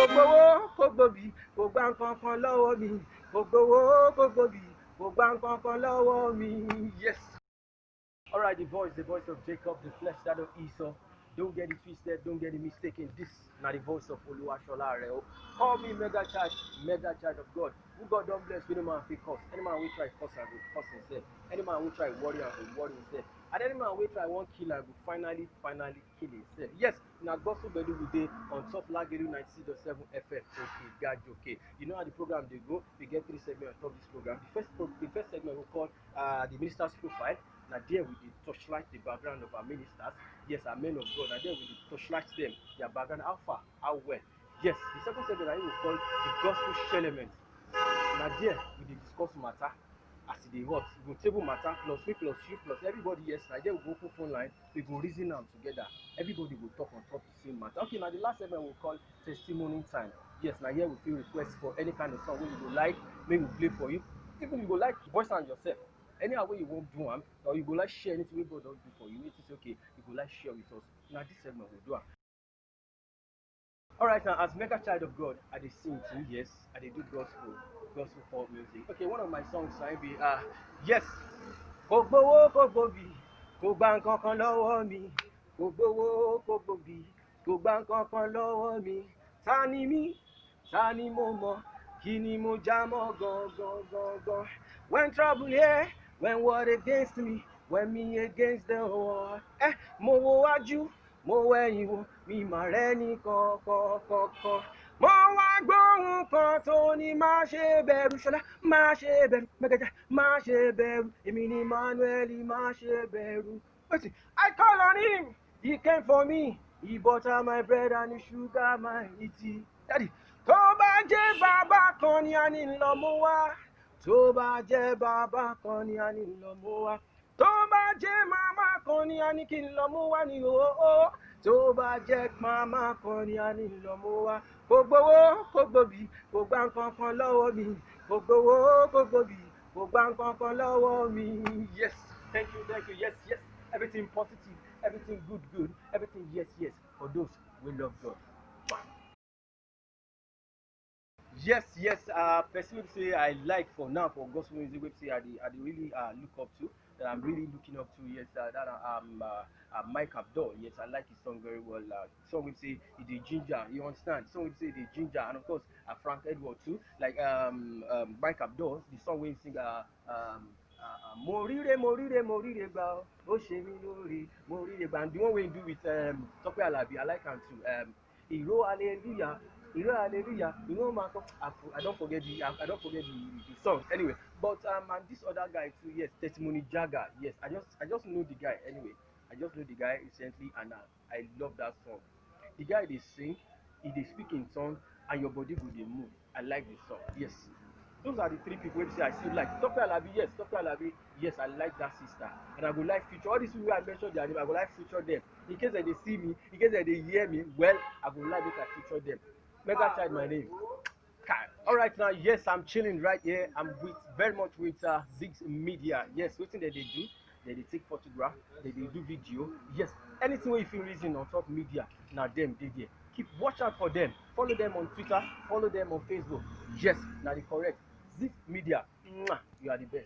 gbowó kò gbòbí kò gbà nǹkan kan lọ́wọ́ mi kò gbowó kò gbòbí kò gbà nǹkan kan lọ́wọ́ mi. Yes. Alright, the voice of Jacob, the flesh that of Esau. Don't get it twisted, don't get it mistaken. This is not the voice of Oluwashola Areo. Call me mega child of God. Who God don't bless, any man will curse. Any man will try curse and will curse himself. Any man will try worry and will worry himself. And any man will try one kill and will finally kill himself. Yes, now gospel bedu we dey on top Lagelu 96.7 FM. Okay, God, okay. You know how the program they go. We get 3 segments on top this program. The first segment we call the minister's profile. Now there we dey torchlight the background of our ministers. Yes, our men of God. Now there we dey torchlight them, their background, how far, how well. Yes, the second segment I will call the gospel element. Now there we dey discuss matter as e dey hot. We go table matter plus me plus you plus everybody. Yes, now there we go open phone line. We go reason them together. Everybody will talk on top the same matter. Okay, now the last segment we call testimony time. Yes, now here we feel request for any kind of song wey you go like, make we play for you. Even you go like voice am yourself. Anyhow way you won't do am, or you go like share anything wey God don do for you, it is okay. You go like share with us. Now this segment we do am. Alright, now as mega child of God, I dey sing too. Yes, I dey do gospel folk music. Okay, one of my songs I be yes. Kò gbowó kò gbòbí kò gbà nǹkan kan lọ́wọ́ mi. Kò gbowó kò gbòbí kò gbà nǹkan kan lọ́wọ́ mi. Ta ni mí? Ta ni mo mọ̀? Kí ni mo já mọ́ gan. When trouble here, when war against me, when me against the world. Mo wo wájú, mo wẹ̀yìn wò, mi mà rẹ́ni kankan. Mo wá gbóhùn kan tó ní má ṣe bẹ̀rù Ṣọlá, má ṣe bẹ̀rù Mẹ́gàjà, má ṣe bẹ̀rù, èmi ni Emmanuel, má ṣe bẹ̀rù. Listen, I call on him, he came for me, he butter my bread and he sugar my tea. Daddy, tó bá jẹ́ bàbá kan ni a ní lọ mú wá, tó bá jẹ́ bàbá kan ni a ní lọ mú wá, tó bá jẹ́ màmá kan ni a ní kí n lọ mú wá ni o, tó bá jẹ́ màmá kan ni a ní lọ mú wá. Kò gbowó kò gbòbí kò gbà nǹkan kan lọ́wọ́ mi. Kò gbowó kò gbòbí kò gbà nǹkan kan lọ́wọ́ mi. Yes, thank you, yes. Everything positive, everything good, everything yes. For those we love God. Yes, person will say I like for now for gospel music, we say I dey really look up to, that I'm really looking up to. Yes, that Mike Abdul. Yes, I like his song very well. Song will say he dey ginger, you understand? Song will say he dey ginger, and of course Frank Edward too. Like Mike Abdul, the song wey he sing mo ríre gbà ó ṣe mí lórí mo ríre gbà, and the one wey he do with Tope Alabi, I like am too. Ìró hallelujah. You know, man, I don't forget the song anyway. But and this other guy too, yes, Testimony Jagger. Yes, I just know the guy anyway. I just know the guy recently, and I love that song. The guy they sing, they speak in tongue, and your body will they move. I like the song. Yes, those are the 3 people wey say I still like. Tope Alabi, yes, I like that sister, and I go like feature all these people I mentioned their name. I go like feature them in case they see me, in case they hear me. Well, I go like make I feature them. Mega child, my name. Alright, now yes, I'm chilling right here. I'm very much with Ziggs Media. Yes, what thing that they do? They take photograph, they do video. Yes, anything where you feel reason on top media, now them they there. Keep watch out for them. Follow them on Twitter, follow them on Facebook. Yes, now the correct Ziggs Media. You are the best.